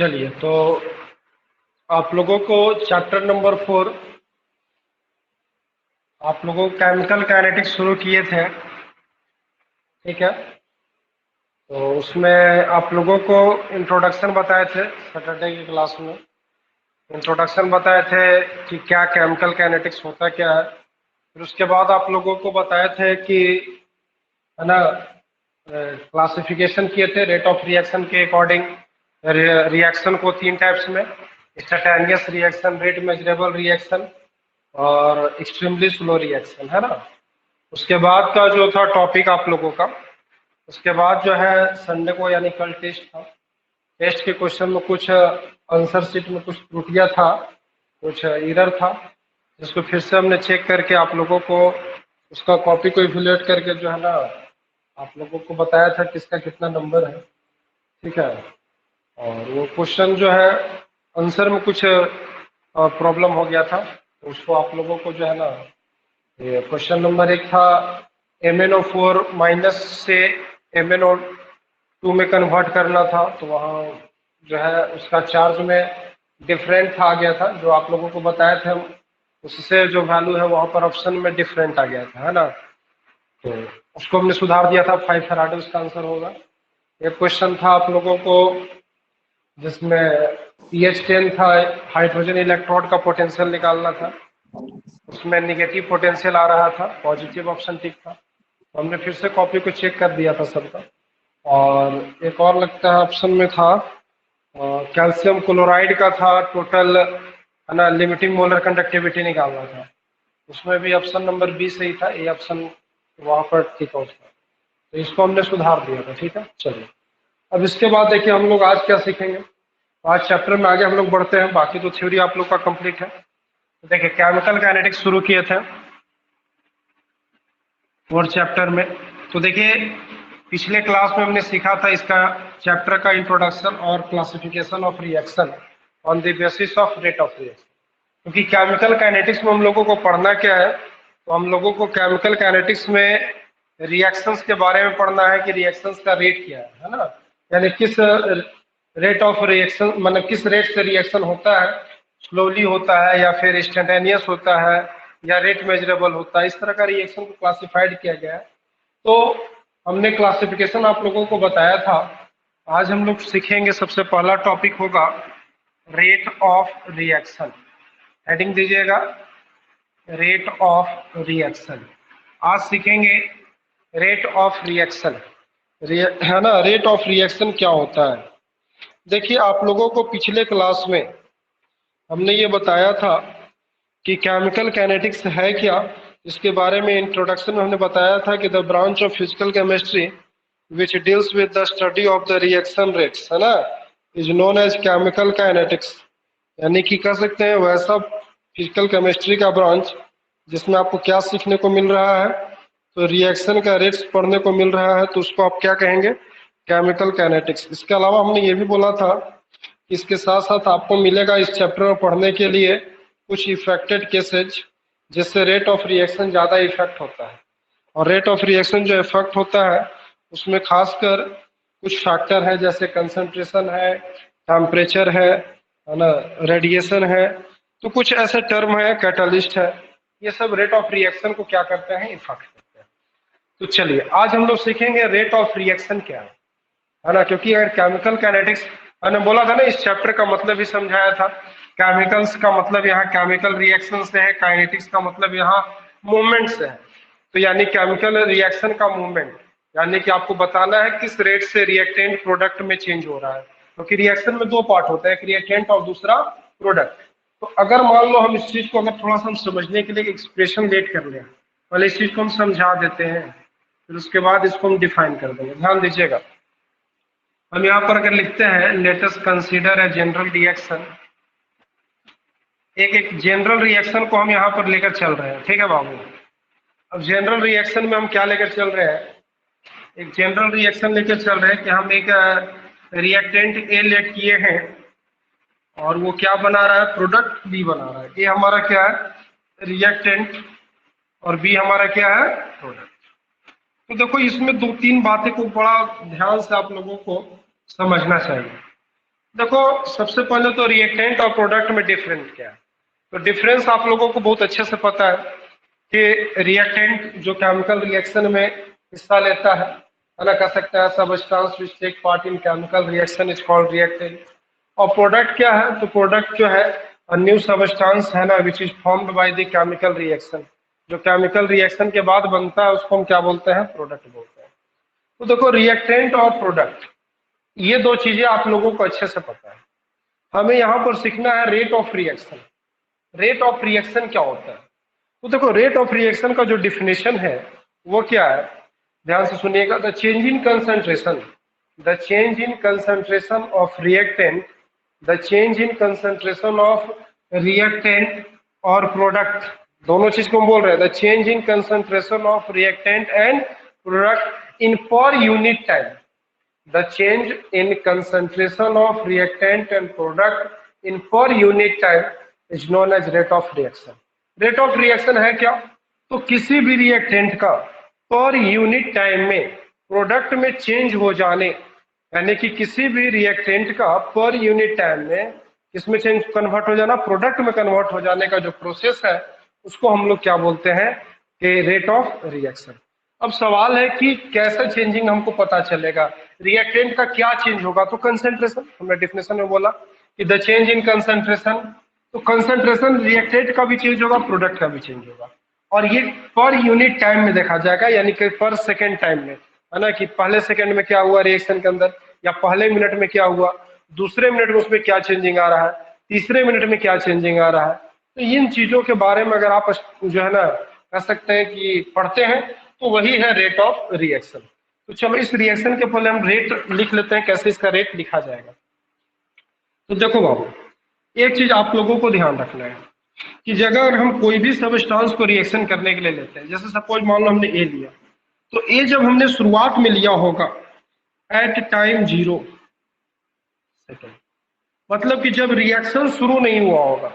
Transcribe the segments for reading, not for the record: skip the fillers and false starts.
चलिए, तो आप लोगों को चैप्टर नंबर 4 आप लोगों को केमिकल काइनेटिक्स शुरू किए थे। ठीक है, तो उसमें आप लोगों को इंट्रोडक्शन बताए थे सैटरडे की क्लास में। इंट्रोडक्शन बताए थे कि क्या केमिकल काइनेटिक्स होता क्या है। फिर उसके बाद आप लोगों को बताए थे कि है ना, क्लासिफिकेशन किए थे रेट ऑफ रिएक्शन के अकॉर्डिंग। रिएक्शन को 3 टाइप्स में: instantaneous reaction, rate measurable reaction और एक्सट्रीमली स्लो रिएक्शन, है ना। उसके बाद का जो था टॉपिक आप लोगों का, उसके बाद जो है संडे को यानी कल टेस्ट था। टेस्ट के क्वेश्चन में कुछ आंसर शीट में कुछ त्रुटियां था, कुछ एरर था, जिसको फिर से हमने चेक करके आप लोगों को उसका कॉपी को इवैल्यूएट करके जो है ना आप लोगों को बताया था किसका कितना नंबर है। ठीक है, और वो क्वेश्चन जो है आंसर में कुछ प्रॉब्लम हो गया था, तो उसको आप लोगों को जो है ना, ये क्वेश्चन नंबर 1 था MnO4 माइनस से MnO2 में कन्वर्ट करना था, तो वहाँ जो है उसका चार्ज में डिफरेंट आ गया था, जो आप लोगों को बताया था उससे जो वैल्यू है वहाँ पर ऑप्शन में डिफरेंट आ गया था, है ना। तो उसको हमने सुधार दिया था, 5 फैराडे उसका आंसर होगा। एक क्वेश्चन था आप लोगों को जिसमें CH10 था, हाइड्रोजन इलेक्ट्रोड का पोटेंशियल निकालना था, उसमें निगेटिव पोटेंशियल आ रहा था, पॉजिटिव ऑप्शन टिक था। तो हमने फिर से कॉपी को चेक कर दिया था सबका। और एक और लगता है ऑप्शन में था कैल्शियम क्लोराइड का था, टोटल है ना लिमिटिंग मोलर कंडक्टिविटी निकालना था, उसमें भी ऑप्शन नंबर 20 सही था, ये ऑप्शन वहां पर टिक आउट था, तो इसको हमने सुधार दिया था। ठीक है, चलिए अब इसके बाद देखिए हम लोग आज क्या सीखेंगे। आज चैप्टर में आगे हम लोग बढ़ते हैं, बाकी तो थ्योरी आप लोग का कंप्लीट है। तो देखिए केमिकल काइनेटिक्स शुरू किए थे 4 चैप्टर में। तो देखिए पिछले क्लास में हमने सीखा था इसका चैप्टर का इंट्रोडक्शन और classification of reaction on the basis of rate of reaction. क्योंकि केमिकल काइनेटिक्स में हम लोगों को पढ़ना क्या है, तो हम लोगों को केमिकल काइनेटिक्स में रिएक्शंस के बारे में पढ़ना है कि रिएक्शंस का रेट क्या है ना, यानी किस रेट ऑफ रिएक्शन, मतलब किस रेट से रिएक्शन होता है, स्लोली होता है या फिर इंस्टेंटेनियस होता है या रेट मेजरेबल होता है, इस तरह का रिएक्शन को क्लासिफाइड किया गया है। तो हमने क्लासिफिकेशन आप लोगों को बताया था। आज हम लोग सीखेंगे, सबसे पहला टॉपिक होगा रेट ऑफ रिएक्शन। हेडिंग दीजिएगा रेट ऑफ रिएक्शन। आज सीखेंगे रेट ऑफ रिएक्शन, है ना। रेट ऑफ रिएक्शन क्या होता है, देखिए आप लोगों को पिछले क्लास में हमने ये बताया था कि केमिकल काइनेटिक्स है क्या, इसके बारे में इंट्रोडक्शन में हमने बताया था कि the branch of physical chemistry which deals with the study of the reaction rates, है ना, is known as chemical kinetics. यानी कि कह सकते हैं वैसा फिजिकल केमिस्ट्री का ब्रांच जिसमें आपको क्या सीखने को मिल रहा है, तो रिएक्शन का रेट्स पढ़ने को मिल रहा है, तो उसको आप क्या कहेंगे, केमिकल काइनेटिक्स। इसके अलावा हमने ये भी बोला था कि इसके साथ साथ आपको मिलेगा इस चैप्टर में पढ़ने के लिए कुछ इफेक्टेड केसेज जिससे रेट ऑफ रिएक्शन ज़्यादा इफेक्ट होता है। और रेट ऑफ रिएक्शन जो इफेक्ट होता है उसमें खासकर कुछ फैक्टर है, जैसे कंसंट्रेशन है, टेम्परेचर है ना, रेडिएशन है, तो कुछ ऐसे टर्म है, कैटालिस्ट है, ये सब रेट ऑफ रिएक्शन को क्या करते हैं, इफेक्ट करते हैं। तो चलिए आज हम लोग सीखेंगे रेट ऑफ रिएक्शन क्या है ना। क्योंकि अगर केमिकल काइनेटिक्स, मैंने बोला था ना इस चैप्टर का मतलब भी समझाया था, केमिकल्स का मतलब यहाँ केमिकल रिएक्शन से है, काइनेटिक्स का मतलब यहाँ मूवमेंट से है। तो यानी केमिकल रिएक्शन का मूवमेंट, यानी कि आपको बताना है किस रेट से रिएक्टेंट प्रोडक्ट में चेंज हो रहा है, क्योंकि रिएक्शन में 2 पार्ट होता है, एक रिएक्टेंट और दूसरा प्रोडक्ट। तो अगर मान लो हम इस चीज को अगर थोड़ा सा हम समझने के लिए एक्सप्रेशन लेट कर लें, पहले इस चीज को हम समझा देते हैं, फिर उसके बाद इसको हम डिफाइन कर देंगे। ध्यान दीजिएगा, हम यहाँ पर अगर लिखते हैं let us consider a general reaction, एक जनरल रिएक्शन को हम यहाँ पर लेकर चल रहे हैं, ठीक है बाबू। अब जनरल रिएक्शन में हम क्या लेकर चल रहे हैं, एक जनरल रिएक्शन लेकर चल रहे हैं कि हम एक रिएक्टेंट ए लेट किए हैं और वो क्या बना रहा है, प्रोडक्ट बी बना रहा है। ए हमारा क्या है, रिएक्टेंट, और बी हमारा क्या है, प्रोडक्ट। तो देखो इसमें 2-3 बातें को बड़ा ध्यान से आप लोगों को समझना चाहिए। देखो सबसे पहले तो रिएक्टेंट और प्रोडक्ट में डिफरेंस क्या है। तो डिफरेंस आप लोगों को बहुत अच्छे से पता है कि रिएक्टेंट जो केमिकल रिएक्शन में हिस्सा लेता है ना, कह सकते हैं substance which take part in chemical reaction is called reactant. और प्रोडक्ट क्या है, तो प्रोडक्ट जो है न्यू सबस्टांस है ना which is formed by the chemical reaction, जो केमिकल रिएक्शन के बाद बनता है उसको हम क्या बोलते हैं, प्रोडक्ट बोलते हैं। तो देखो रिएक्टेंट और प्रोडक्ट ये दो चीजें आप लोगों को अच्छे से पता है। हमें यहाँ पर सीखना है rate of reaction. Rate of reaction क्या होता है, तो देखो रेट ऑफ रिएक्शन का जो डिफिनेशन है वो क्या है, ध्यान से सुनिएगा। The change in concentration, the change in concentration of reactant, the change in concentration of reactant और प्रोडक्ट, दोनों चीज को हम बोल रहे हैं। The change in concentration of reactant and product in per unit time, the change in concentration of reactant and product in per unit time is known as rate of reaction. rate of reaction है क्या, तो किसी भी reactant का पर unit time में product में change हो जाने, यानी कि किसी भी रिएक्टेंट का पर यूनिट टाइम में किसमें चेंज कन्वर्ट हो जाना, प्रोडक्ट में कन्वर्ट हो जाने का जो प्रोसेस है उसको हम लोग क्या बोलते हैं कि रेट ऑफ रिएक्शन। अब सवाल है कि कैसे चेंजिंग हमको पता चलेगा, रिएक्टेंट का क्या चेंज होगा, तो कंसंट्रेशन, हमने डिफिनेशन में बोला कि द चेंज इन कंसंट्रेशन, तो कंसंट्रेशन रिएक्टेंट का भी चेंज होगा, प्रोडक्ट का भी चेंज होगा, और ये पर यूनिट टाइम में देखा जाएगा, यानी कि पर सेकेंड टाइम में, है ना, कि पहले सेकेंड में क्या हुआ रिएक्शन के अंदर, या पहले मिनट में क्या हुआ, दूसरे मिनट में उसमें क्या चेंजिंग आ रहा है, तीसरे मिनट में क्या चेंजिंग आ रहा है। तो इन चीजों के बारे में अगर आप जो है ना कह सकते हैं कि पढ़ते हैं तो वही है रेट ऑफ रिएक्शन। तो चलो इस रिएक्शन के पहले हम रेट लिख लेते हैं, कैसे इसका रेट लिखा जाएगा। तो देखो बाबू, एक चीज आप लोगों को ध्यान रखना है कि अगर हम कोई भी सबस्टांस को रिएक्शन करने के लिए लेते हैं, जैसे सपोज मान लो हमने ए लिया, तो ए जब हमने शुरुआत में लिया होगा एट टाइम 0 सेकेंड, मतलब कि जब रिएक्शन शुरू नहीं हुआ होगा,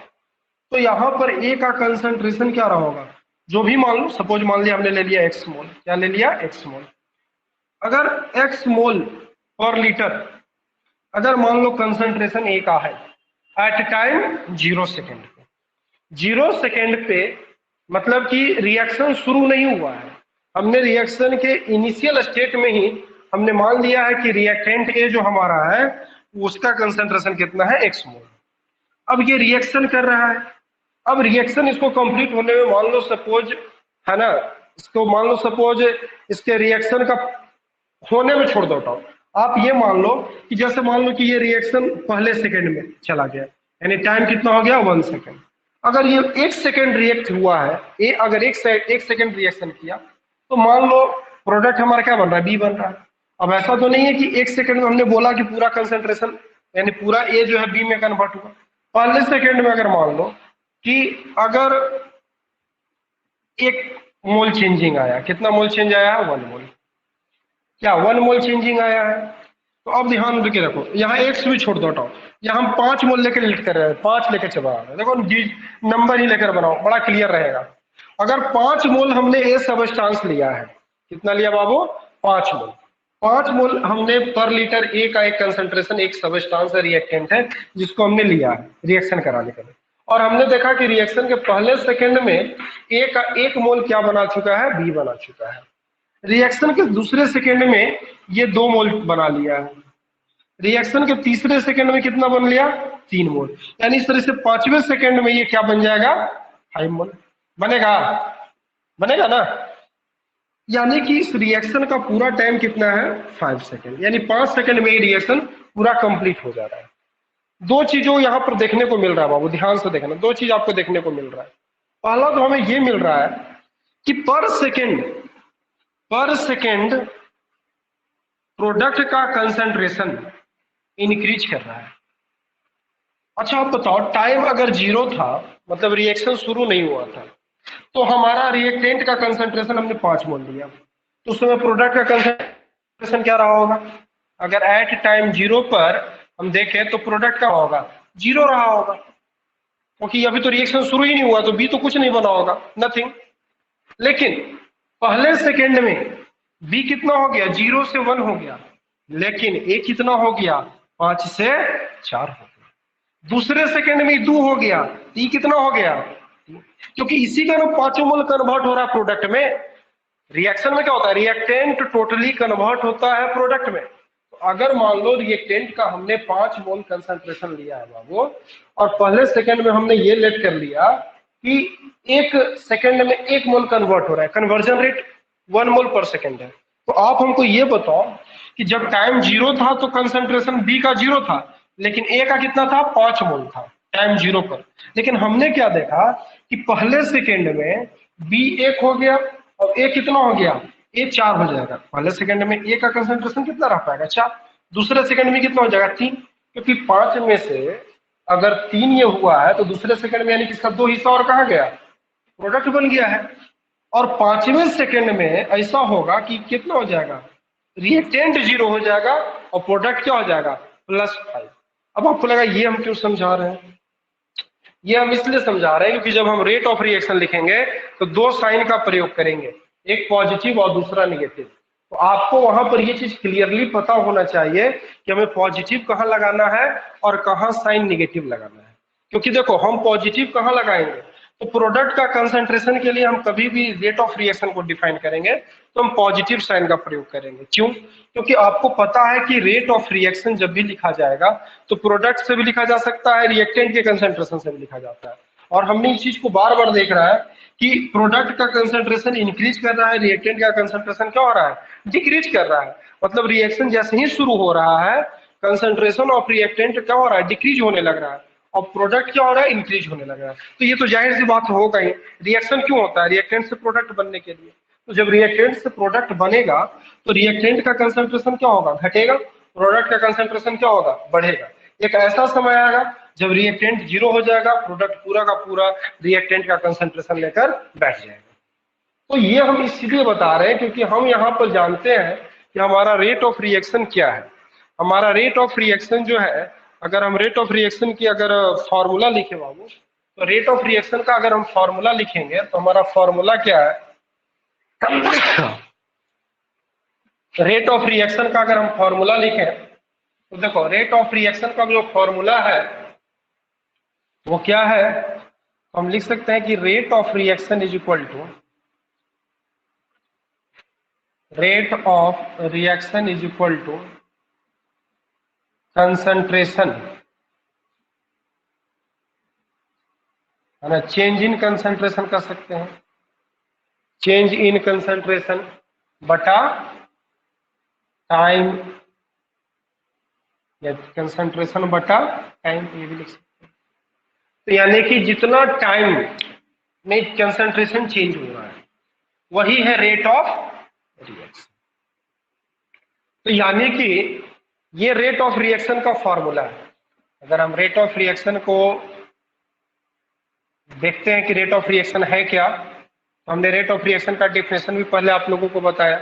तो यहाँ पर ए का कंसंट्रेशन क्या रहा होगा, जो भी मान लो, सपोज मान लिया हमने ले लिया एक्स मोल, क्या ले लिया एक्स मोल। अगर एक्स मोल पर लीटर, अगर मान लो कंसंट्रेशन ए का है एट टाइम 0 सेकेंड पे, 0 सेकेंड पे मतलब कि रिएक्शन शुरू नहीं हुआ है, हमने रिएक्शन के इनिशियल स्टेट में ही हमने मान लिया है कि रिएक्टेंट ए जो हमारा है उसका कंसंट्रेशन कितना है, एक्स मोल। अब ये रिएक्शन कर रहा है, अब रिएक्शन इसको कंप्लीट होने में मान लो सपोज, है ना, इसको मान लो सपोज इसके रिएक्शन का होने में छोड़ दो टाइम, आप ये मान लो कि जैसे मान लो कि ये रिएक्शन पहले सेकंड में चला गया, यानी टाइम कितना हो गया 1 सेकंड। अगर ये 1 सेकंड रिएक्ट हुआ है, ए अगर एक सेकंड रिएक्शन किया, तो मान लो प्रोडक्ट हमारा क्या बन रहा है, बी बन रहा है। अब ऐसा तो नहीं है कि 1 सेकंड में हमने बोला कि पूरा कंसंट्रेशन यानी पूरा ए जो है बी में कन्वर्ट हुआ। पहले सेकंड में अगर मान लो कि अगर 1 मोल चेंजिंग आया, कितना मोल चेंज आया, 1 मोल, क्या 1 मोल चेंजिंग आया है। तो अब ध्यान देके रखो, यहाँ एक्स भी छोड़ दो हटाओ, यहाँ हम 5 मोल लेकर लिख कर रहे हैं, 5 लेकर चला रहे हैं, देखो नंबर ही लेकर बनाओ, बड़ा क्लियर रहेगा। अगर 5 मोल हमने ए सबस्टांस लिया है, कितना लिया बाबू, 5 मोल, 5 मोल हमने पर लीटर ए का एक कंसंट्रेशन, एक सबस्टांस रिएक्टेंट है जिसको हमने लिया है रिएक्शन कराने के लिए, और हमने देखा कि रिएक्शन के पहले सेकंड में ए का 1 मोल क्या बना चुका है, बी बना चुका है। रिएक्शन के दूसरे सेकंड में ये 2 मोल बना लिया है, रिएक्शन के तीसरे सेकंड में कितना बन लिया, 3 मोल, यानी इस तरह से 5वें सेकंड में ये क्या बन जाएगा, 5 मोल बनेगा, बनेगा ना। यानी कि इस रिएक्शन का पूरा टाइम कितना है, 5 सेकंड, यानी 5 सेकंड में ये रिएक्शन पूरा कंप्लीट हो जा रहा है। दो चीजों यहाँ पर देखने को मिल रहा है बाबू, ध्यान से देखना, 2 चीज आपको देखने को मिल रहा है। पहला तो हमें ये मिल रहा है कि पर सेकंड प्रोडक्ट का कंसंट्रेशन इंक्रीज कर रहा है। अच्छा आप बताओ, टाइम अगर 0 था, मतलब रिएक्शन शुरू नहीं हुआ था, तो हमारा रिएक्टेंट का कंसंट्रेशन हमने 5 मोल लिया, तो उस समय प्रोडक्ट का कंसंट्रेशन क्या रहा होगा, अगर एट टाइम 0 पर हम देखें तो प्रोडक्ट का होगा 0 रहा होगा, क्योंकि अभी तो रिएक्शन शुरू ही नहीं हुआ, तो बी तो कुछ नहीं बना होगा, नथिंग। लेकिन पहले सेकेंड में बी कितना हो गया, 0 से 1 हो गया, लेकिन ए कितना हो गया, 5 से 4 हो गया, दूसरे सेकंड में E2 हो गया, E कितना हो गया, क्योंकि इसी का ना 5 मोल कन्वर्ट हो रहा है प्रोडक्ट में। रिएक्शन में क्या होता है, रिएक्टेंट टोटली कन्वर्ट होता है प्रोडक्ट में। तो अगर मान लो रिएक्टेंट का हमने 5 मोल कंसंट्रेशन लिया है बाबू, और पहले सेकंड में हमने ये लेट कर लिया कि 1 सेकंड में 1 मोल कन्वर्ट हो रहा है, कन्वर्जन रेट 1 मोल पर सेकंड है। तो आप हमको ये बताओ कि जब टाइम 0 था तो कंसंट्रेशन बी का 0 था, लेकिन ए का कितना था, 5 मोल था टाइम 0 पर। लेकिन हमने क्या देखा कि पहले सेकंड में बी 1 हो गया और ए कितना हो गया, ए 4 हो जाएगा। पहले सेकंड में ए का कंसंट्रेशन कितना रह पाएगा, 4। दूसरे सेकंड में कितना हो जाएगा, 3, क्योंकि 5 में से अगर 3 ये हुआ है तो दूसरे सेकंड में यानी कि इसका 2 हिस्सा और कहा गया, प्रोडक्ट बन गया है। और 5वें सेकंड में ऐसा होगा कि कितना हो जाएगा, रिएक्टेंट 0 हो जाएगा और प्रोडक्ट क्या हो जाएगा, +5। अब आपको लगा ये हम क्यों समझा रहे हैं, ये हम इसलिए समझा रहे हैं क्योंकि जब हम रेट ऑफ रिएक्शन लिखेंगे तो 2 साइन का प्रयोग करेंगे, एक पॉजिटिव और दूसरा निगेटिव। तो आपको वहां पर ये चीज क्लियरली पता होना चाहिए कि हमें पॉजिटिव कहाँ लगाना है और कहाँ साइन निगेटिव लगाना है। क्योंकि देखो हम पॉजिटिव कहाँ लगाएंगे, तो प्रोडक्ट का कंसंट्रेशन के लिए हम कभी भी रेट ऑफ रिएक्शन को डिफाइन करेंगे तो हम पॉजिटिव साइन का प्रयोग करेंगे। क्यों, क्योंकि आपको पता है कि रेट ऑफ रिएक्शन जब भी लिखा जाएगा तो प्रोडक्ट से भी लिखा जा सकता है, रिएक्टेंट के कंसंट्रेशन से भी लिखा जाता है। और हमने इस चीज को बार बार देख रहा है कि प्रोडक्ट का कंसंट्रेशन इंक्रीज कर रहा है, रिएक्टेंट का कंसंट्रेशन क्या हो रहा है, डिक्रीज कर रहा है। मतलब रिएक्शन जैसे ही शुरू हो रहा है कंसंट्रेशन ऑफ रिएक्टेंट क्या हो रहा है, डिक्रीज होने लग रहा है, और प्रोडक्ट क्या हो रहा है, इंक्रीज होने लग रहा है। तो ये तो जाहिर सी बात होगा ही, रिएक्शन क्यों होता है, रिएक्टेंट से प्रोडक्ट बनने के लिए। तो जब रिएक्टेंट से प्रोडक्ट बनेगा तो रिएक्टेंट का कंसंट्रेशन क्या होगा, घटेगा, प्रोडक्ट का कंसंट्रेशन क्या होगा, बढ़ेगा। एक ऐसा समय आएगा जब रिएक्टेंट 0 हो जाएगा, प्रोडक्ट पूरा का पूरा रिएक्टेंट का कंसंट्रेशन लेकर बैठ जाएगा। तो ये हम इसलिए बता रहे हैं क्योंकि हम यहाँ पर जानते हैं कि हमारा रेट ऑफ रिएक्शन क्या है। हमारा रेट ऑफ रिएक्शन जो है, अगर हम रेट ऑफ रिएक्शन की अगर फॉर्मूला लिखे बाबू, तो रेट ऑफ रिएक्शन का अगर हम फॉर्मूला लिखेंगे तो हमारा फॉर्मूला क्या है, रेट ऑफ रिएक्शन का अगर हम फॉर्मूला लिखें तो देखो रेट ऑफ रिएक्शन का जो फॉर्मूला है वो क्या है, हम लिख सकते हैं कि rate of reaction is equal to, rate of reaction is equal to concentration, है ना, चेंज इन कंसंट्रेशन कर सकते हैं, चेंज इन कंसंट्रेशन बटा टाइम, या कंसंट्रेशन बटा टाइम, ये भी लिख सकते हैं। तो यानी कि जितना टाइम में कंसंट्रेशन चेंज हो रहा है वही है रेट ऑफ रिएक्शन। तो यानी कि ये रेट ऑफ रिएक्शन का फॉर्मूला है। अगर हम रेट ऑफ रिएक्शन को देखते हैं कि रेट ऑफ रिएक्शन है क्या, तो हमने रेट ऑफ रिएक्शन का डेफिनेशन भी पहले आप लोगों को बताया।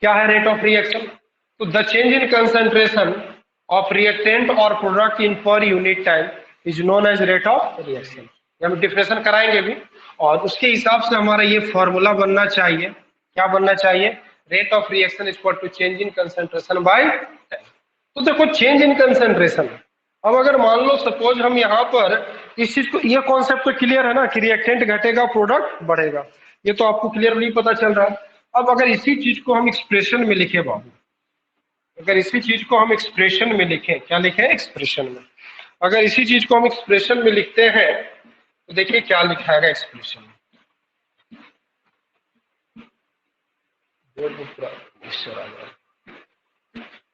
क्या है रेट ऑफ रिएक्शन, तो the change in concentration of reactant और product in per unit time is known as rate of reaction. हम डेफिनेशन कराएंगे भी, और उसके हिसाब से हमारा ये फॉर्मूला बनना चाहिए। क्या बनना चाहिए, rate of reaction is equal to change in concentration by time. तो देखो चेंज इन कंसंट्रेशन, अब अगर मान लो सपोज हम यहाँ पर इस चीज को, ये कॉन्सेप्ट तो क्लियर है ना कि रिएक्टेंट घटेगा प्रोडक्ट बढ़ेगा, ये तो आपको क्लियरली पता चल रहा है। अब अगर इसी चीज को हम एक्सप्रेशन में लिखे बाबू, अगर इसी चीज को हम एक्सप्रेशन में लिखें, क्या लिखें, एक्सप्रेशन में, अगर इसी चीज को हम एक्सप्रेशन में लिखते हैं तो देखिए क्या लिखा है एक्सप्रेशन में।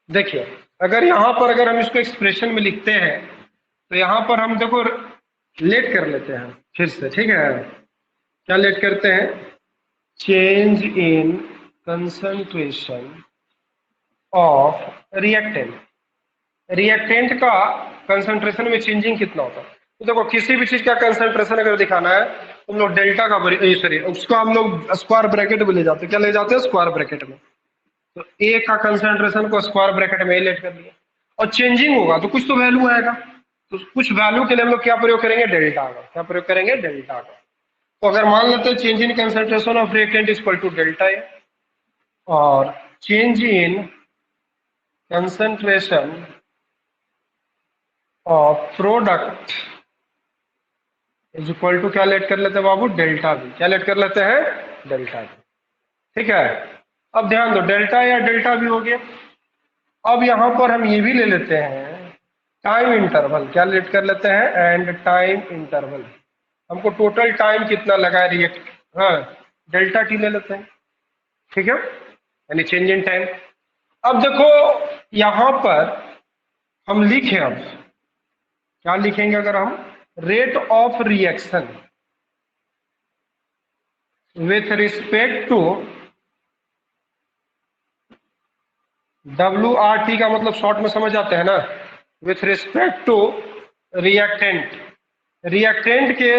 देखिए अगर यहाँ पर अगर हम इसको एक्सप्रेशन में लिखते हैं तो यहाँ पर हम देखो लेट कर लेते हैं फिर से, ठीक है, क्या लेट करते हैं, change in concentration of reactant, reactant का कंसंट्रेशन में चेंजिंग कितना होता है। तो देखो किसी भी चीज का कंसंट्रेशन अगर दिखाना है तो हम लोग डेल्टा का, सॉरी उसको हम लोग स्क्वायर ब्रैकेट में ले जाते हैं, क्या ले जाते हैं, स्क्वायर ब्रैकेट में। तो ए का कंसंट्रेशन को स्क्वायर ब्रैकेट में लेट कर लिया, और चेंजिंग होगा तो कुछ तो वैल्यू आएगा, तो कुछ वैल्यू के लिए हम लोग क्या प्रयोग करेंगे, डेल्टा का, क्या प्रयोग करेंगे, डेल्टा का। तो अगर मान लेते हैं change in concentration of reactant is equal to delta A, और change in concentration of product is equal to क्या लेट कर लेते हैं बाबू, डेल्टा बी। क्या लेट कर लेते हैं, डेल्टा बी। ठीक है, अब ध्यान दो, डेल्टा या डेल्टा बी हो गया। अब यहां पर हम ये भी ले लेते हैं टाइम इंटरवल। क्या लेट कर लेते हैं, एंड टाइम इंटरवल। हमको टोटल टाइम कितना लगा है रिएक्ट, हाँ, डेल्टा टी ले लेते हैं। ठीक है, यानी चेंज इन टाइम। अब देखो यहां पर हम लिखें, अब क्या लिखेंगे, अगर हम rate of reaction with respect to WRT का मतलब शॉर्ट में समझ आते हैं ना, with respect to reactant. Reactant के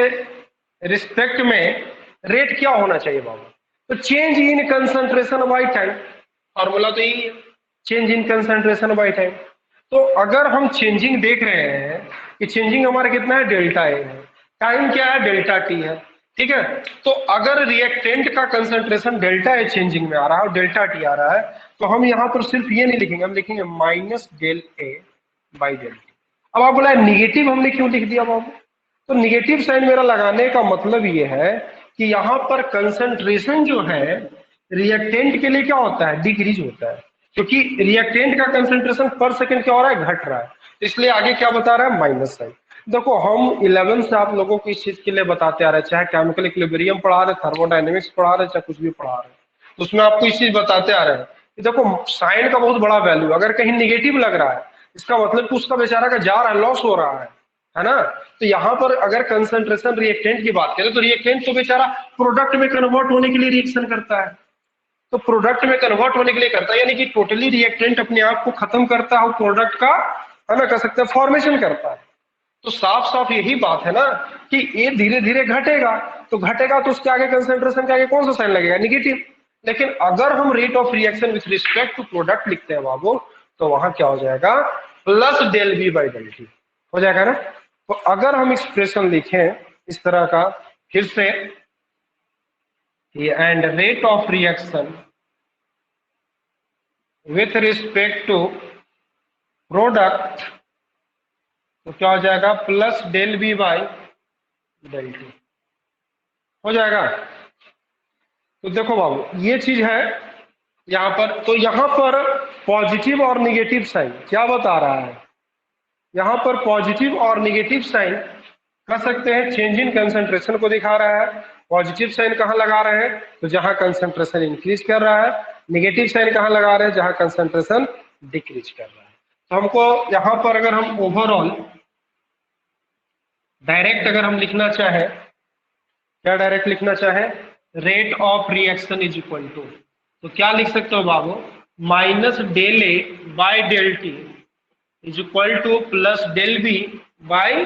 रिस्पेक्ट में रेट क्या होना चाहिए बाबू, तो change in concentration by time. Formula तो यही है, change in concentration by time. तो अगर हम चेंजिंग देख रहे हैं कि चेंजिंग हमारा कितना है, डेल्टा ए है, टाइम क्या है, डेल्टा टी है। ठीक है, तो अगर रिएक्टेंट का कंसंट्रेशन डेल्टा ए चेंजिंग में आ रहा है और डेल्टा टी आ रहा है, तो हम यहाँ पर सिर्फ ये नहीं लिखेंगे, हम लिखेंगे minus del A by del T. अब आप बोला निगेटिव हमने क्यों लिख दिया बाबू, तो निगेटिव साइन मेरा लगाने का मतलब ये है कि यहाँ पर कंसंट्रेशन जो है रिएक्टेंट के लिए क्या होता है, डिक्रीज होता है, क्योंकि रिएक्टेंट का कंसंट्रेशन पर सेकंड क्या हो रहा है, घट रहा है। इसलिए आगे क्या बता रहा है, माइनस साइन। देखो हम 11 से आप लोगों को इस चीज के लिए बताते आ रहे हैं, चाहे केमिकल इक्विलिब्रियम पढ़ा रहे, थर्मोडायनेमिक्स पढ़ा रहे, चाहे कुछ भी पढ़ा रहे, तो उसमें आपको इस चीज बताते आ रहे हैं कि देखो साइन का बहुत बड़ा वैल्यू, अगर कहीं निगेटिव लग रहा है इसका मतलब कि उसका बेचारा का जा रहा है, लॉस हो रहा है ना। तो यहाँ पर अगर कंसंट्रेशन रिएक्टेंट की बात करें तो रिएक्टेंट तो बेचारा प्रोडक्ट में कन्वर्ट होने के लिए रिएक्शन करता है, तो प्रोडक्ट में कन्वर्ट होने के लिए करता है, यानी कि टोटली रिएक्टेंट अपने आप को खत्म करता है, प्रोडक्ट का, है ना, कह सकते हैं फॉर्मेशन करता है। तो साफ साफ यही बात है ना कि ये धीरे धीरे घटेगा, तो घटेगा तो उसके आगे कंसंट्रेशन के आगे कौन सा साइन लगेगा, निगेटिव। लेकिन अगर हम rate of reaction with respect to product लिखते हैं बाबू, तो वहां क्या हो जाएगा, plus del B by del T हो जाएगा ना। तो अगर हम एक्सप्रेशन लिखें इस तरह का फिर से, and rate of reaction with respect to product, तो क्या हो जाएगा, plus del B by del T हो जाएगा। तो देखो बाबू ये चीज है यहां पर, तो यहां पर पॉजिटिव और निगेटिव साइन क्या बता रहा है, यहां पर पॉजिटिव और निगेटिव साइन कह सकते हैं चेंज इन कंसंट्रेशन को दिखा रहा है। पॉजिटिव साइन कहां लगा रहे हैं, तो जहां कंसंट्रेशन इंक्रीज कर रहा है। निगेटिव साइन कहां लगा रहे हैं, जहां कंसंट्रेशन डिक्रीज कर रहा है। तो हमको यहां पर अगर हम ओवरऑल डायरेक्ट अगर हम लिखना चाहें, क्या डायरेक्ट लिखना चाहें, rate of reaction is equal to, तो क्या लिख सकते हो बाबू, minus del A by del T is equal to plus del B by,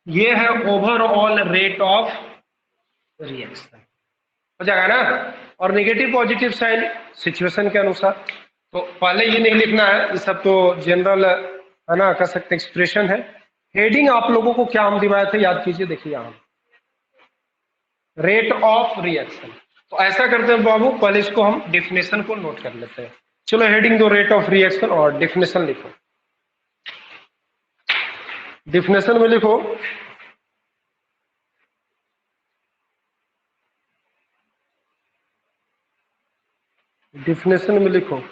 ये है ओवरऑल रेट ऑफ रिएक्शन हो जाएगा ना। और नेगेटिव पॉजिटिव साइन सिचुएशन के अनुसार, तो पहले ये नहीं लिखना है, ये सब तो जनरल है ना, कह सकते एक्सप्रेशन है। हेडिंग आप लोगों को क्या हम दिवाए थे याद कीजिए, देखिए यहां रेट ऑफ रिएक्शन। तो ऐसा करते हैं बाबू, पहले इसको हम डेफिनेशन को नोट कर लेते हैं। चलो हेडिंग दो रेट ऑफ रिएक्शन और डेफिनेशन लिखो। डेफिनेशन में लिखो, डेफिनेशन में लिखो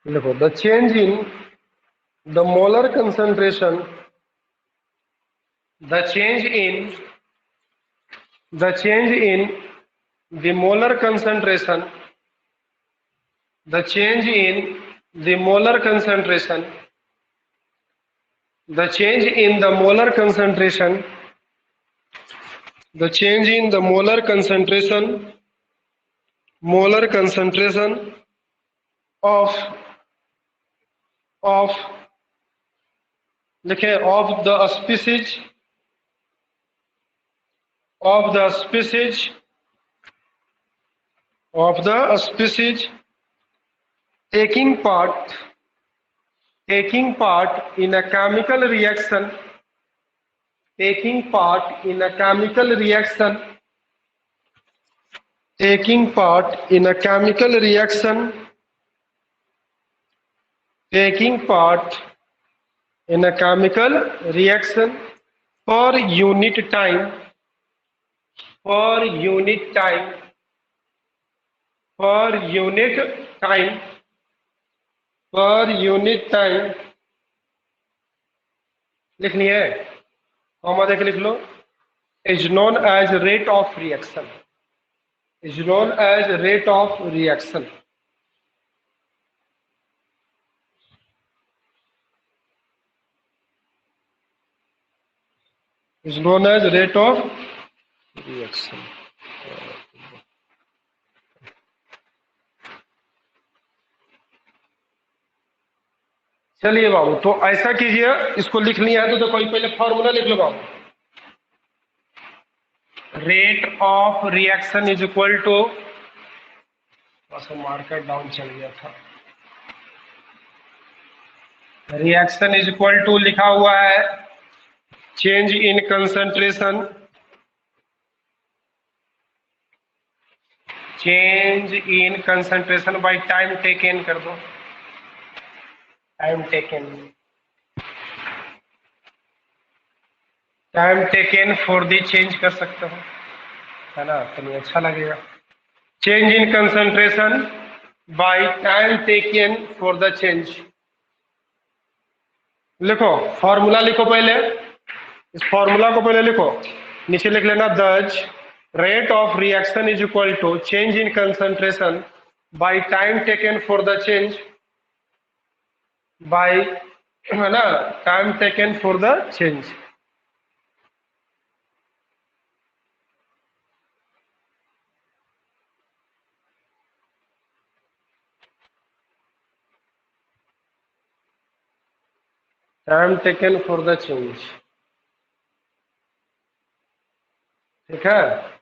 लिखो the change in the molar concentration, the change in the change in the molar concentration, the change in the molar concentration, the change in the molar concentration, the change in the molar concentration, molar concentration of लिखे of the species, of the species, of the species taking part taking part in a chemical reaction, taking part in a chemical reaction, taking part in a chemical reaction, taking part in a chemical reaction for unit time, for unit time, for unit time, per unit time लिखनी है, comma देके लिख लो, is known as rate of reaction, is known as rate of reaction. Is known as rate of reaction. चलिए बाबू, तो ऐसा कीजिए, इसको लिख लिया है तो कोई पहले फॉर्मूला लिख लो बाबू. Rate of reaction is equal to, marker down चल गया था, रिएक्शन इज इक्वल टू लिखा हुआ है change in concentration, change in concentration by time taken कर दो, time taken, time taken for the change कर सकते हो, है ना, तुम्हें अच्छा लगेगा. Change in concentration by time taken for the change. लिखो फॉर्मूला, लिखो पहले, इस फॉर्मूला को पहले लिखो, नीचे लिख लेना that rate of reaction is equal to change in concentration by time taken for the change, by, है ना, time taken for the change. Time taken for the change, ठीक है.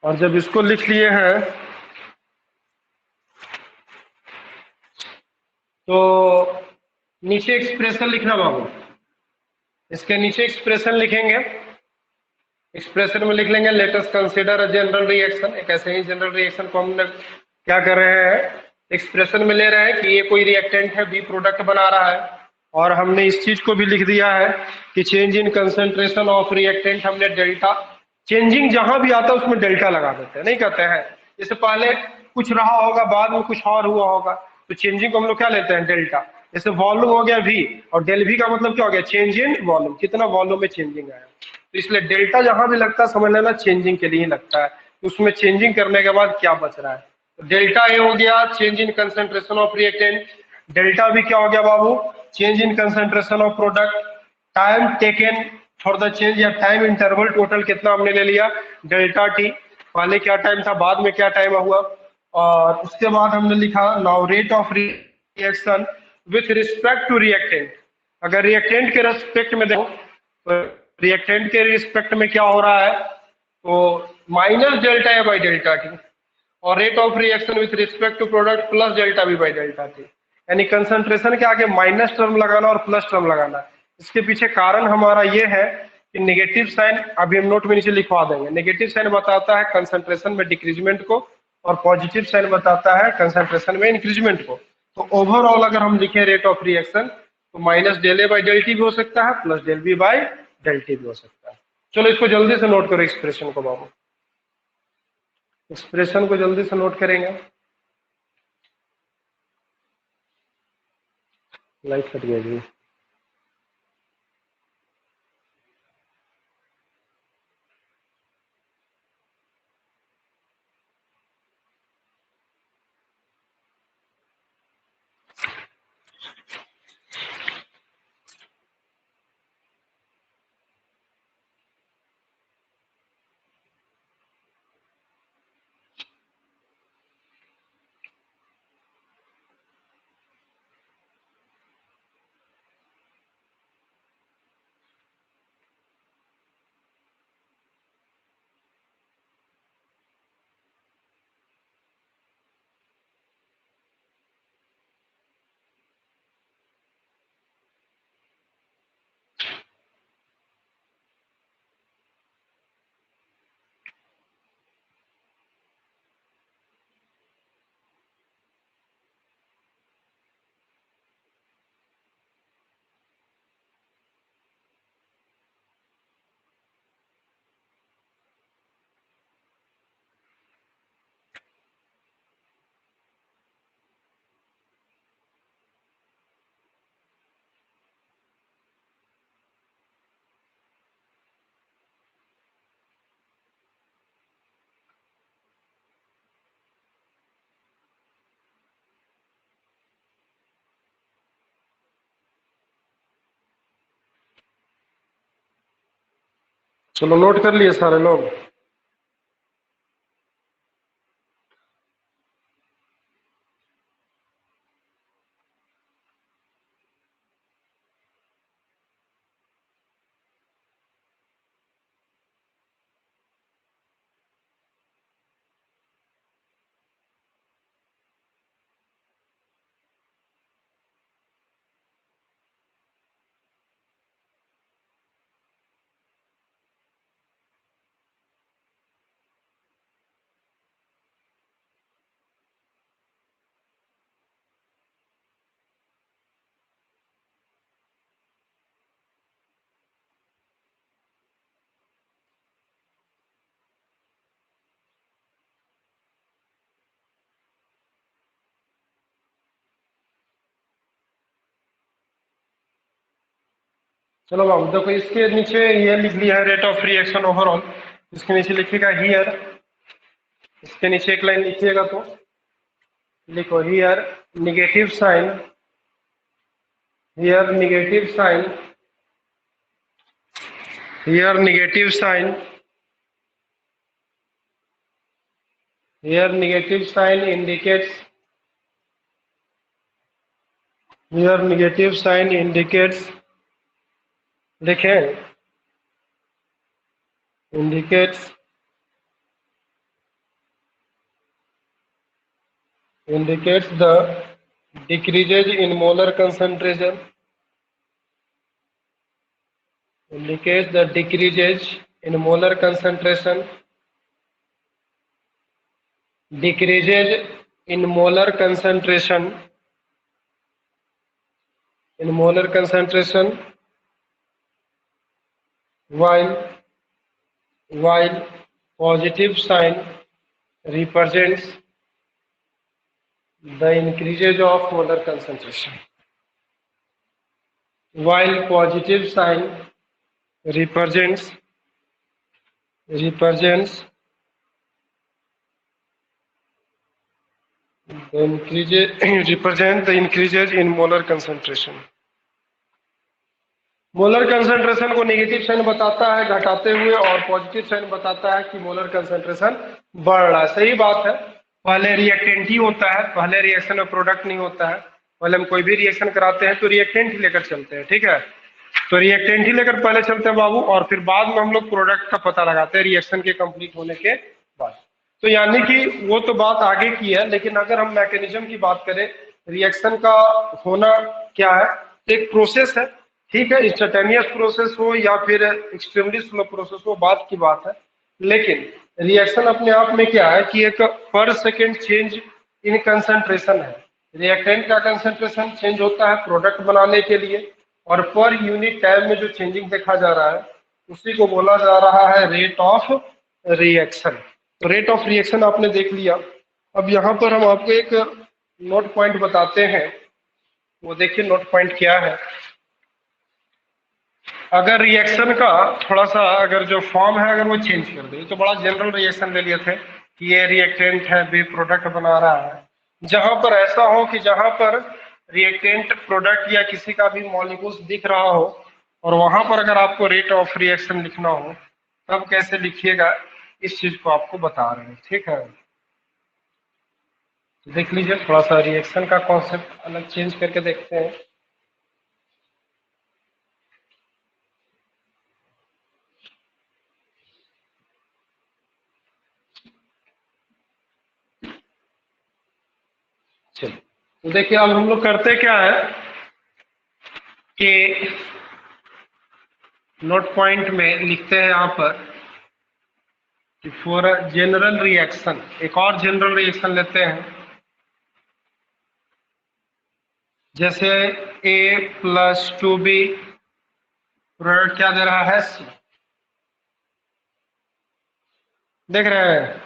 और जब इसको लिख लिए हैं तो नीचे एक्सप्रेशन लिखना बाबू, इसके नीचे एक्सप्रेशन लिखेंगे, एक्सप्रेशन में लिख लेंगे let us consider a general reaction. एक ऐसे ही जनरल रिएक्शन को हम लोग क्या कर रहे हैं, एक्सप्रेशन में ले रहे हैं कि ये कोई रिएक्टेंट है, बी प्रोडक्ट बना रहा है, और हमने इस चीज को भी लिख दिया है कि change in concentration of reactant, हमने डेल्टा, चेंजिंग जहां भी आता है उसमें डेल्टा लगा देते हैं, नहीं कहते हैं, जैसे पहले कुछ रहा होगा बाद में कुछ और हुआ होगा, तो चेंजिंग को हम लोग क्या लेते हैं, डेल्टा. जैसे वॉल्यूम हो गया वी, और डेल वी का मतलब क्या हो गया, चेंज इन वॉल्यूम, कितना वॉल्यूम में चेंजिंग आया. तो इसलिए डेल्टा जहां भी लगता है समझ लेना चेंजिंग के लिए लगता है, तो उसमें चेंजिंग करने के बाद क्या बच रहा है, तो डेल्टा ए हो गया change in concentration of reactant, delta B क्या हो गया बाबू, change in concentration of product, time taken for the change या टाइम इंटरवल टोटल कितना हमने ले लिया, डेल्टा टी, पहले क्या टाइम था बाद में क्या टाइम हुआ, और उसके बाद हमने लिखा now rate of reaction with respect to reactant. अगर रिएक्टेंट के रिस्पेक्ट में देखो तो रिएक्टेंट के रिस्पेक्ट में क्या हो रहा है, तो minus delta A by delta T, और rate of reaction with respect to product plus delta B by delta T. यानी कंसंट्रेशन के आगे माइनस टर्म लगाना और प्लस टर्म लगाना. इसके पीछे कारण हमारा ये है कि नेगेटिव साइन अभी हम नोट में नीचे लिखवा देंगे, नेगेटिव साइन बताता है कंसंट्रेशन में डिक्रीजमेंट को, और पॉजिटिव साइन बताता है कंसंट्रेशन में इंक्रीजमेंट को. तो ओवरऑल अगर हम लिखें रेट ऑफ रिएक्शन तो minus del A by del T भी हो सकता है, plus del B by del T भी हो सकता है. चलो इसको जल्दी से नोट करो एक्सप्रेशन को बाबू, एक्सप्रेशन को जल्दी से नोट करेंगे. लाइट कट गया जी. चलो नोट कर लिए सारे लोग। चलो बाबू देखो, इसके नीचे ये लिख लिया है रेट ऑफ रिएक्शन ओवरऑल। इसके नीचे लिखिएगा हियर, इसके नीचे एक लाइन लिखिएगा तो लिखो here negative sign, here negative sign, here negative sign, here negative sign indicates, here negative sign indicates, देखें indicates the decreases in molar concentration, indicates the decreases in molar concentration, decreases in molar concentration, in molar concentration, while positive sign represents the increases of molar concentration, while positive sign represents the increases in molar concentration. Molar concentration को negative sign बताता है घटाते हुए, और positive sign बताता है कि molar concentration बढ़ रहा है। सही बात है, पहले रिएक्टेंट ही होता है, पहले रिएक्शन में प्रोडक्ट नहीं होता है। पहले हम कोई भी रिएक्शन कराते हैं तो रिएक्टेंट ही लेकर चलते हैं, ठीक है। तो रिएक्टेंट ही लेकर पहले चलते हैं बाबू, और फिर बाद में हम लोग प्रोडक्ट का पता लगाते हैं रिएक्शन के कंप्लीट होने के बाद। तो यानी कि वो तो बात आगे की है, लेकिन अगर हम मैकेनिज्म की बात करें, रिएक्शन का होना क्या है, एक प्रोसेस है, ठीक है। इंस्टेंटेनियस प्रोसेस हो या फिर एक्सट्रीमली स्लो प्रोसेस हो, बात की बात है। लेकिन रिएक्शन अपने आप में क्या है कि एक पर सेकेंड चेंज इन कंसंट्रेशन है। रिएक्टेंट का कंसंट्रेशन चेंज होता है प्रोडक्ट बनाने के लिए, और पर यूनिट टाइम में जो चेंजिंग देखा जा रहा है उसी को बोला जा रहा है रेट ऑफ रिएक्शन। तो रेट ऑफ रिएक्शन आपने देख लिया। अब यहाँ पर हम आपको एक नोट पॉइंट बताते हैं, वो देखिए नोट पॉइंट क्या है। अगर रिएक्शन का थोड़ा सा अगर जो फॉर्म है अगर वो चेंज कर दे, तो बड़ा जनरल रिएक्शन ले लिए थे कि ये रिएक्टेंट है, बी प्रोडक्ट बना रहा है। जहां पर ऐसा हो कि जहां पर रिएक्टेंट प्रोडक्ट या किसी का भी मॉलिक्यूल्स दिख रहा हो, और वहां पर अगर आपको रेट ऑफ रिएक्शन लिखना हो, तब कैसे लिखिएगा इस चीज को आपको बता रहे हैं, ठीक है। तो देख लीजिए, थोड़ा सा रिएक्शन का कॉन्सेप्ट अलग चेंज करके देखते हैं। चलिए, तो देखिए अब हम लोग करते क्या है कि नोट पॉइंट में लिखते हैं यहाँ पर कि फॉर जनरल रिएक्शन, एक और जनरल रिएक्शन लेते हैं। जैसे A+2B प्रोडक्ट क्या दे रहा है, C, देख रहे हैं,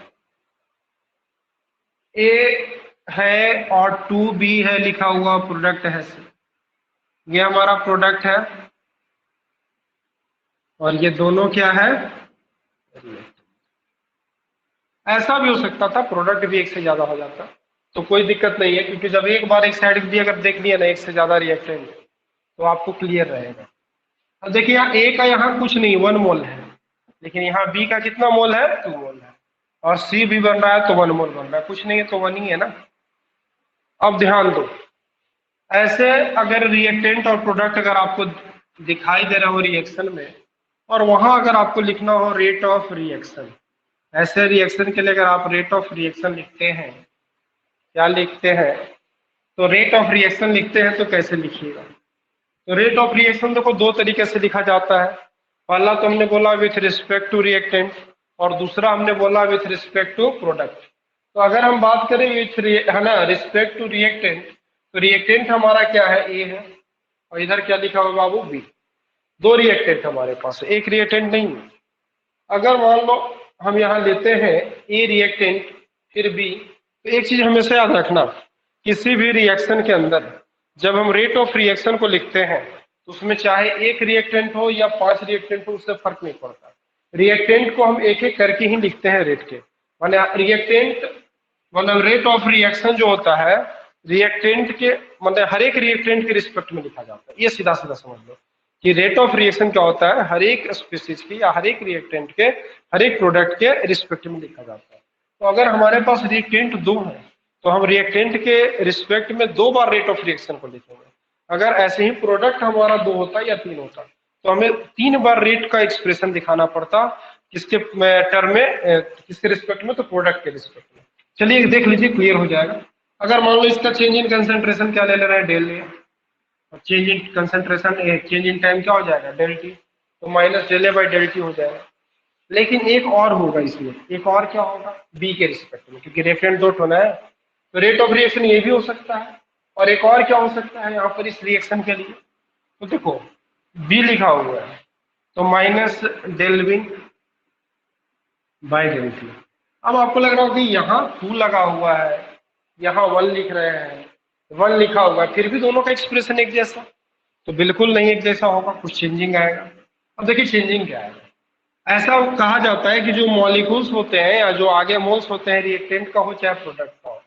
A है और 2B है लिखा हुआ, प्रोडक्ट है C। ये हमारा प्रोडक्ट है और ये दोनों क्या है, ऐसा भी हो सकता था प्रोडक्ट भी एक से ज्यादा हो जाता, तो कोई दिक्कत नहीं है, क्योंकि जब एक बार एक साइड भी अगर देख लिया ना एक से ज्यादा रिएक्टेंट, तो आपको क्लियर रहेगा। अब देखिए यहाँ ए का यहाँ कुछ नहीं, 1 मोल है, लेकिन यहाँ बी का कितना मोल है, 2 मोल है, और सी भी बन रहा है तो 1 मोल बन रहा है, कुछ नहीं है तो 1 ही है ना। अब ध्यान दो, ऐसे अगर रिएक्टेंट और प्रोडक्ट अगर आपको दिखाई दे रहा हो रिएक्शन में, और वहां अगर आपको लिखना हो रेट ऑफ रिएक्शन, ऐसे रिएक्शन के लिए अगर आप रेट ऑफ रिएक्शन लिखते हैं, क्या लिखते हैं, तो रेट ऑफ रिएक्शन लिखते हैं तो कैसे लिखिएगा। तो रेट ऑफ रिएक्शन देखो दो तरीके से लिखा जाता है। पहला तो हमने बोला विथ रिस्पेक्ट टू रिएक्टेंट, और दूसरा हमने बोला विथ रिस्पेक्ट टू प्रोडक्ट। तो अगर हम बात करें विथ है ना रिस्पेक्ट टू रिएक्टेंट, तो रिएक्टेंट हमारा क्या है, ए है, और इधर क्या लिखा हुआ बाबू, बी। दो रिएक्टेंट हमारे पास है, एक रिएक्टेंट नहीं है। अगर मान लो हम यहाँ लेते हैं ए रिएक्टेंट फिर बी, तो एक चीज हमेशा याद रखना, किसी भी रिएक्शन के अंदर जब हम रेट ऑफ रिएक्शन को लिखते हैं तो उसमें चाहे एक रिएक्टेंट हो या 5 रिएक्टेंट हो, उससे फर्क नहीं पड़ता। रिएक्टेंट को हम एक एक करके ही लिखते हैं रेट के, माने रिएक्टेंट मतलब रेट ऑफ रिएक्शन जो होता है रिएक्टेंट के मतलब हर एक रिएक्टेंट के रिस्पेक्ट में लिखा जाता है। ये सीधा सीधा समझ लो कि रेट ऑफ रिएक्शन क्या होता है, हर एक स्पीसीज की या हर एक रिएक्टेंट के हर एक प्रोडक्ट के रिस्पेक्ट में लिखा जाता है। तो अगर हमारे पास रिएक्टेंट 2 है तो हम रिएक्टेंट के रिस्पेक्ट में 2 बार रेट ऑफ रिएक्शन को लिखेंगे। अगर ऐसे ही प्रोडक्ट हमारा 2 होता या 3 होता तो हमें 3 बार रेट का एक्सप्रेशन दिखाना पड़ता, किसके टर्म में, किसके रिस्पेक्ट में, तो प्रोडक्ट के रिस्पेक्ट में। चलिए देख लीजिए, क्लियर हो जाएगा। अगर मान लो इसका चेंज इन कंसेंट्रेशन क्या ले रहे हैं, डेल ले, change in concentration change in time क्या हो जाएगा, डेल टी, तो minus del A by del T हो जाएगा। लेकिन एक और होगा इसमें, एक और क्या होगा, बी के रिस्पेक्ट में, क्योंकि रेफरेंट डॉट होना है तो रेट ऑफ रिएक्शन ये भी हो सकता है। और एक और क्या हो सकता है यहाँ पर इस रिएक्शन के लिए, तो देखो बी लिखा हुआ है तो minus del B by del T. अब आपको लग रहा होगा कि यहाँ 2 लगा हुआ है, यहाँ 1 लिख रहे हैं, 1 लिखा हुआ है, फिर भी दोनों का एक्सप्रेशन एक जैसा, तो बिल्कुल नहीं एक जैसा होगा, कुछ चेंजिंग आएगा। अब देखिए चेंजिंग क्या है, ऐसा कहा जाता है कि जो मॉलिक्यूल्स होते हैं या जो आगे मोल्स होते हैं रिएक्टेंट का हो चाहे प्रोडक्ट का हो,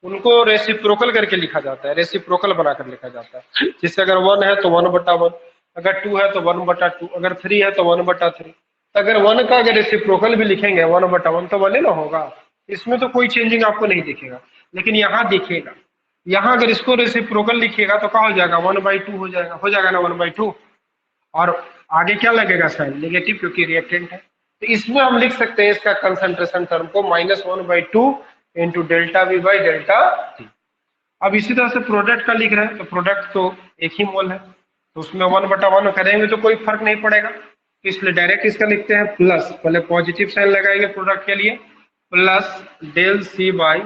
उनको रेसिप्रोकल करके लिखा जाता है, रेसिप्रोकल बनाकर लिखा जाता है। जैसे अगर 1 है तो 1/1, अगर 2 है तो 1/2, अगर 3 है तो 1/3। अगर 1 का अगर रेसिप्रोकल भी लिखेंगे 1/1 तो 1 ही ना होगा, इसमें तो कोई चेंजिंग आपको नहीं दिखेगा। लेकिन यहाँ दिखेगा, यहाँ अगर इसको रेसिप्रोकल लिखिएगा तो क्या हो जाएगा, 1/2 हो जाएगा ना, 1/2। और आगे क्या लगेगा साइन, नेगेटिव, क्योंकि रिएक्टेंट है। तो इसमें हम लिख सकते हैं इसका कंसंट्रेशन टर्म को -1/2 into delta we by delta T. अब इसी तरह से प्रोडक्ट का लिख रहे हैं तो प्रोडक्ट तो एक ही मोल है, तो उसमें 1/1 करेंगे तो कोई फर्क नहीं पड़ेगा, तो इसलिए डायरेक्ट इसका लिखते हैं प्लस, पहले पॉजिटिव साइन लगाएंगे प्रोडक्ट के लिए, प्लस डेल सी बाई।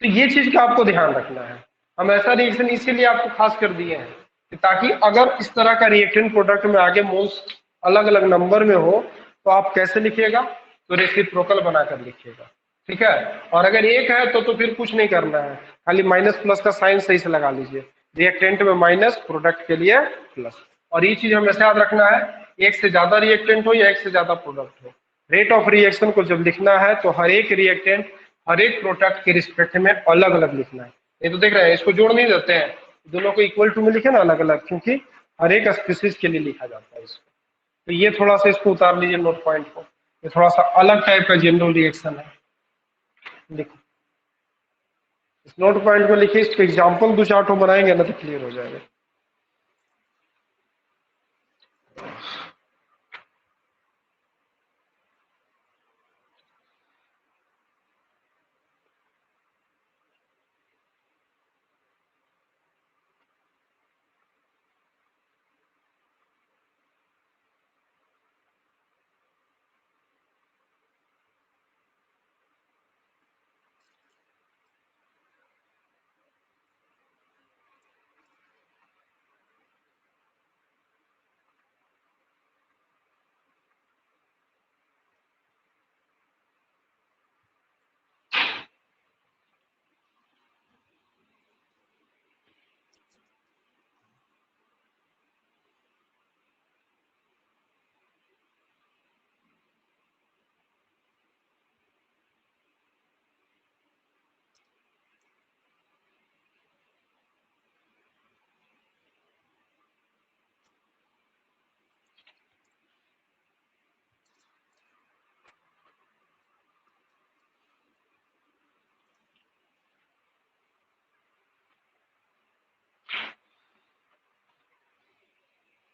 तो ये चीज का आपको ध्यान रखना है, हम ऐसा रिएक्शन इसीलिए आपको खास कर दिए हैं कि ताकि अगर इस तरह का रिएक्टेंट प्रोडक्ट में आगे मोल्स अलग अलग नंबर में हो तो आप कैसे लिखिएगा, तो रेसिप्रोकल बनाकर लिखिएगा, ठीक है। और अगर एक है तो फिर कुछ नहीं करना है, खाली माइनस प्लस का साइन सही से लगा लीजिए, रिएक्टेंट में माइनस, प्रोडक्ट के लिए प्लस। और ये चीज हमेशा याद रखना है, एक से ज्यादा रिएक्टेंट हो या एक से ज्यादा प्रोडक्ट हो, रेट ऑफ रिएक्शन को जब लिखना है तो हर एक रिएक्टेंट हर एक प्रोडक्ट के रिस्पेक्ट में अलग अलग लिखना है। ये तो देख रहे हैं, इसको जोड़ नहीं देते हैं, दोनों को इक्वल टू में लिखे ना अलग अलग, क्योंकि हर एक स्पीसीज के लिए लिखा जाता है इसको। तो ये थोड़ा सा इसको उतार लीजिए नोट पॉइंट को, ये थोड़ा सा अलग टाइप का जनरल रिएक्शन है। देखो इस नोट पॉइंट को लिखिए, इसको एग्जाम्पल 2-4 बनाएंगे ना तो क्लियर हो जाएगा।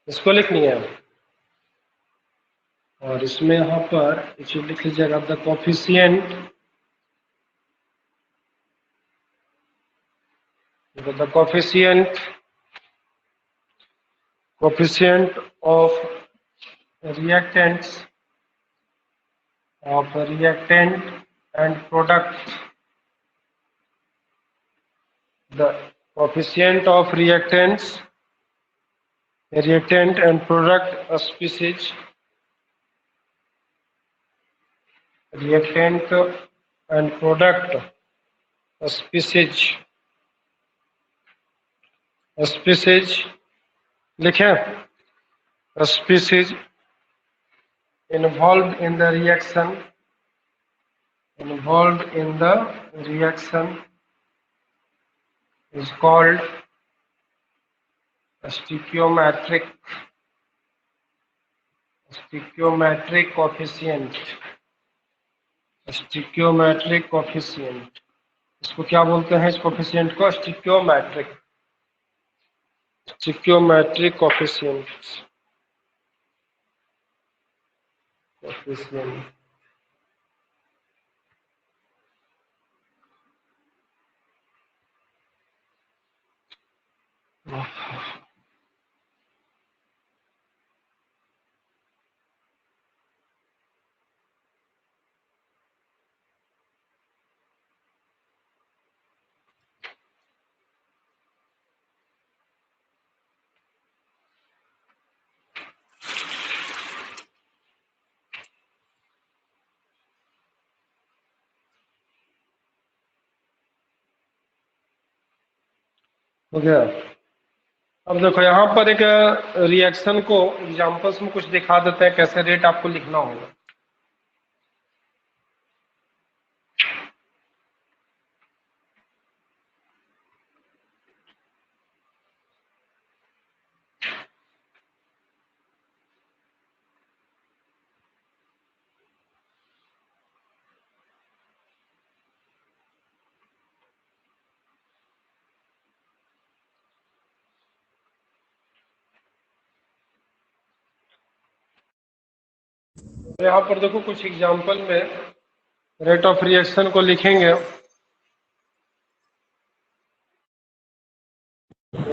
इसको लिख लिया और इसमें यहाँ पर इसे लिख लीजिएगा the coefficient of reactants of reactant and product. The coefficient of reactant and product species, reactant and product species लिखे species involved in the reaction is called stoichiometric coefficient. stoichiometric coefficient इसको क्या बोलते हैं? इस कोफिशिएंट को stoichiometric coefficient. हो गया। अब देखो यहाँ पर एक रिएक्शन को एग्जांपल्स में कुछ दिखा देते हैं कैसे रेट आपको लिखना होगा। तो यहाँ पर देखो कुछ एग्जांपल में रेट ऑफ रिएक्शन को लिखेंगे।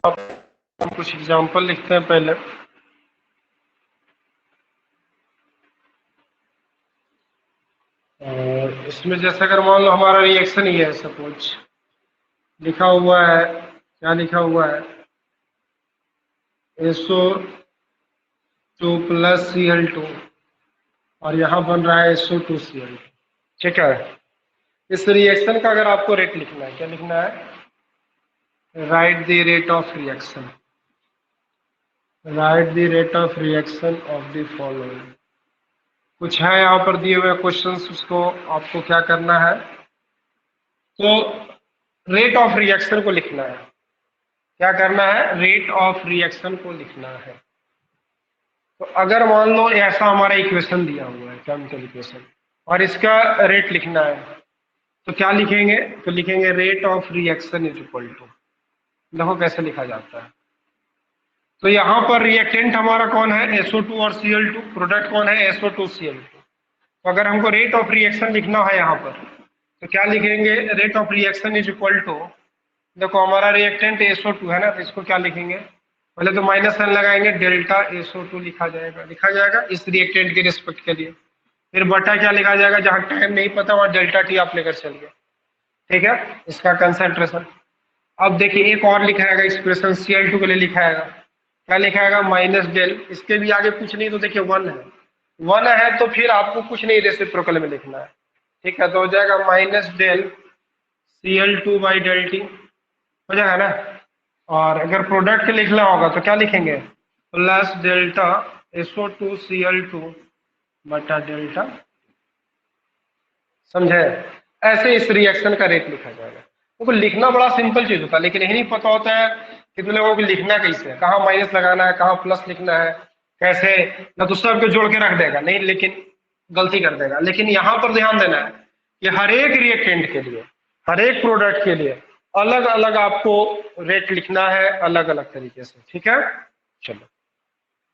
हम कुछ एग्जांपल लिखते हैं पहले। और इसमें जैसे अगर मान लो हमारा रिएक्शन ही है, सपोज लिखा हुआ है, क्या लिखा हुआ है, SO2 + Cl2 और यहाँ बन रहा है SO2Cl2। ठीक है। इस रिएक्शन का अगर आपको रेट लिखना है, क्या लिखना है? Right the rate of reaction, right the rate of reaction of the following. कुछ है यहाँ पर दिए हुए क्वेश्चंस, उसको आपको क्या करना है, तो रेट ऑफ रिएक्शन को लिखना है। क्या करना है? रेट ऑफ रिएक्शन को लिखना है। तो अगर मान लो ऐसा हमारा इक्वेशन दिया हुआ है, केमिकल इक्वेशन, और इसका रेट लिखना है, तो क्या लिखेंगे? तो लिखेंगे rate of reaction is equal to, देखो कैसे लिखा जाता है। तो यहाँ पर रिएक्टेंट हमारा कौन है? SO2 और Cl2। प्रोडक्ट कौन है? SO2Cl2। तो अगर हमको रेट ऑफ रिएक्शन लिखना है यहाँ पर, तो क्या लिखेंगे? Rate of reaction is equal to, देखो हमारा रिएक्टेंट SO2 है ना, तो इसको क्या लिखेंगे? पहले तो -n लगाएंगे, डेल्टा SO2 लिखा जाएगा इस रिएक्टेंट के रिस्पेक्ट के लिए। फिर बटा क्या लिखा जाएगा? जहां टाइम नहीं पता वहां डेल्टा T आप लेकर चलिए। ठीक है, इसका कंसंट्रेशन। अब देखिए एक और लिखाएगा एक्सप्रेशन Cl2 के लिए लिखाएगा, क्या लिखाएगा? -डेल, इसके भी आगे कुछ नहीं, तो देखिए 1 है, 1 है तो फिर आपको कुछ नहीं रेसिप्रोकल में लिखना है। ठीक है, तो हो जाएगा -डेल Cl2/डेल T, हो जाएगा ना। और अगर प्रोडक्ट लिखना होगा तो क्या लिखेंगे? प्लस डेल्टा SO2Cl2 बटा डेल्टा। समझे? ऐसे इस रिएक्शन का रेट लिखा जाएगा। तो लिखना बड़ा सिंपल चीज होता है, लेकिन यही नहीं पता होता है कितने लोगों को लिखना कैसे है, कहाँ माइनस लगाना है, कहाँ प्लस लिखना है, कैसे, ना तो सबको जोड़ के रख देगा, नहीं लेकिन गलती कर देगा। लेकिन यहाँ पर ध्यान देना है कि हर एक रिएक्टेंट के लिए, हर एक प्रोडक्ट के लिए अलग अलग आपको रेट लिखना है, अलग अलग तरीके से। ठीक है, चलो।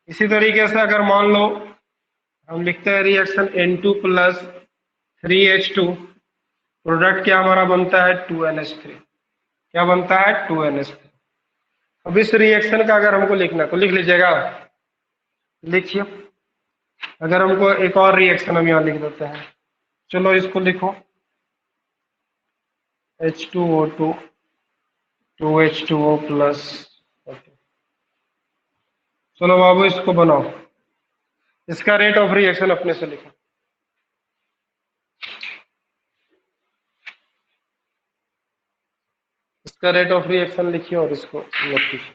इसी तरीके से अगर मान लो हम लिखते हैं reaction N2 plus 3H2, product क्या हमारा बनता है 2NH3। क्या बनता है 2NH3। अब इस रिएक्शन का अगर हमको लिखना तो लिख लीजिएगा, लिखिए। अगर हमको एक और रिएक्शन हम यहाँ लिख देते हैं, चलो इसको लिखो H2O2 2H2O प्लस। चलो बाबू इसको बनाओ, इसका रेट ऑफ रिएक्शन अपने से लिखो। इसका रेट ऑफ रिएक्शन लिखिए और इसको नोट कीजिए।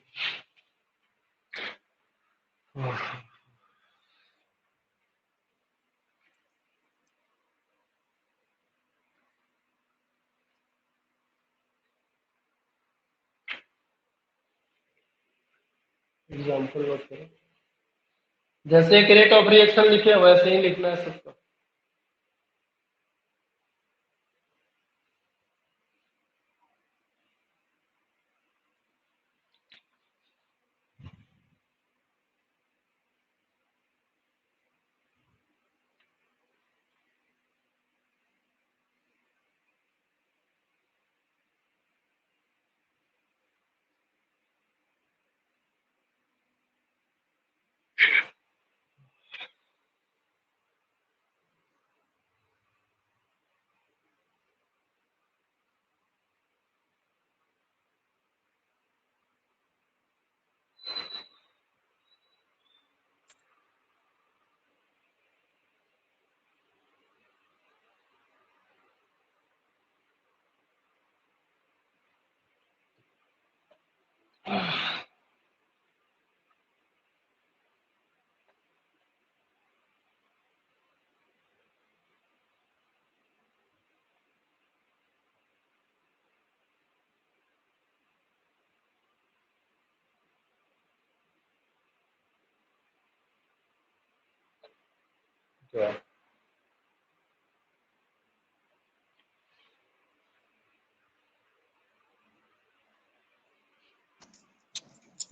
एग्जाम्पल नोट करो, जैसे एक रेट ऑफ रिएक्शन लिखे वैसे ही लिखना है सबको।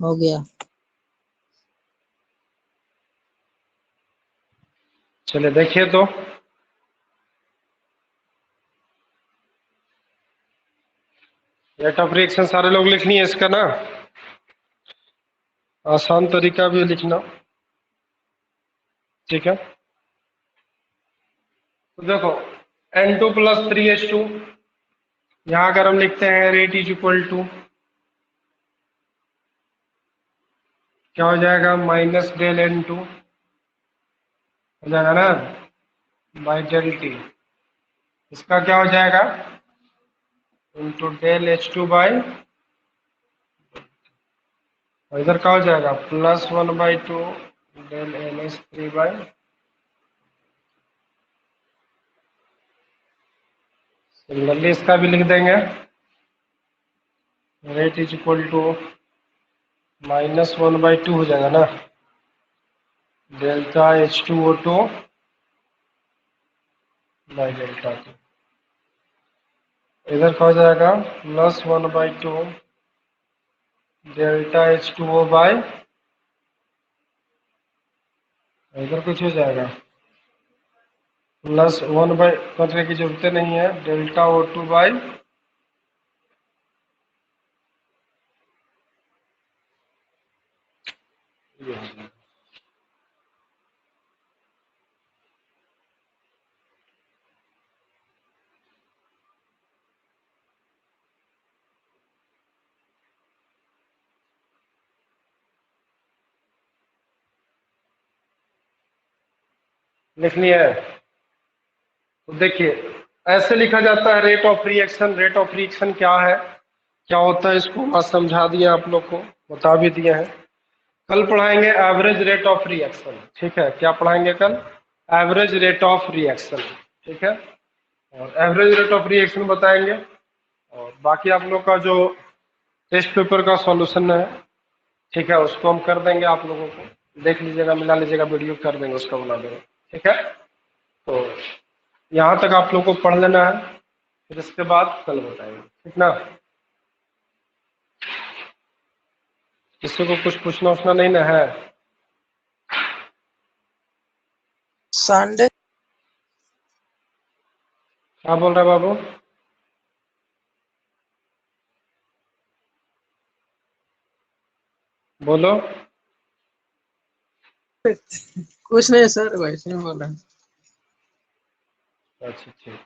हो गया। चलिए देखिए तो, रेट ऑफ रिएक्शन सारे लोग लिखनी है इसका ना, आसान तरीका भी लिखना, ठीक है। तो देखो N2 प्लस 3H2, यहाँ अगर हम लिखते हैं रेट इज इक्वल टू, क्या हो जाएगा माइनस डेल N2 हो जाएगा ना, बाई डेल टी। इसका क्या हो जाएगा इंटू डेल H2 बाई, और इधर क्या हो जाएगा +1/2 डेल NH3 बाई। सिमिलरली इसका भी लिख देंगे, रेट इज इक्वल टू -1/2 हो जाएगा ना, delta H2O2 by delta T. इधर क्या हो जाएगा +1/2 डेल्टा H2O बाई, इधर कुछ हो जाएगा +1 करने की जरूरत नहीं है, डेल्टा O2 बाई, लिख लिया है। तो देखिए ऐसे लिखा जाता है rate of reaction. Rate of reaction क्या है, क्या होता है, इसको आज समझा दिया आप लोग को, बता भी दिया है। कल पढ़ाएंगे एवरेज रेट ऑफ रिएक्शन, ठीक है। क्या पढ़ाएंगे कल, एवरेज रेट ऑफ रिएक्शन, ठीक है। और एवरेज रेट ऑफ रिएक्शन बताएंगे, और बाकी आप लोग का जो टेस्ट पेपर का सॉल्यूशन है, ठीक है, उसको हम कर देंगे। आप लोगों को देख लीजिएगा, मिला लीजिएगा, वीडियो कर देंगे, उसका बना देंगे, ठीक है। तो यहाँ तक आप लोग को पढ़ लेना है, फिर इसके बाद कल बताएंगे, ठीक ना। किसी को कुछ पूछना उछना नहीं ना है। संडे। क्या बोल रहा है बाबू? बोलो। कुछ नहीं सर, वैसे ही बोला। अच्छा ठीक।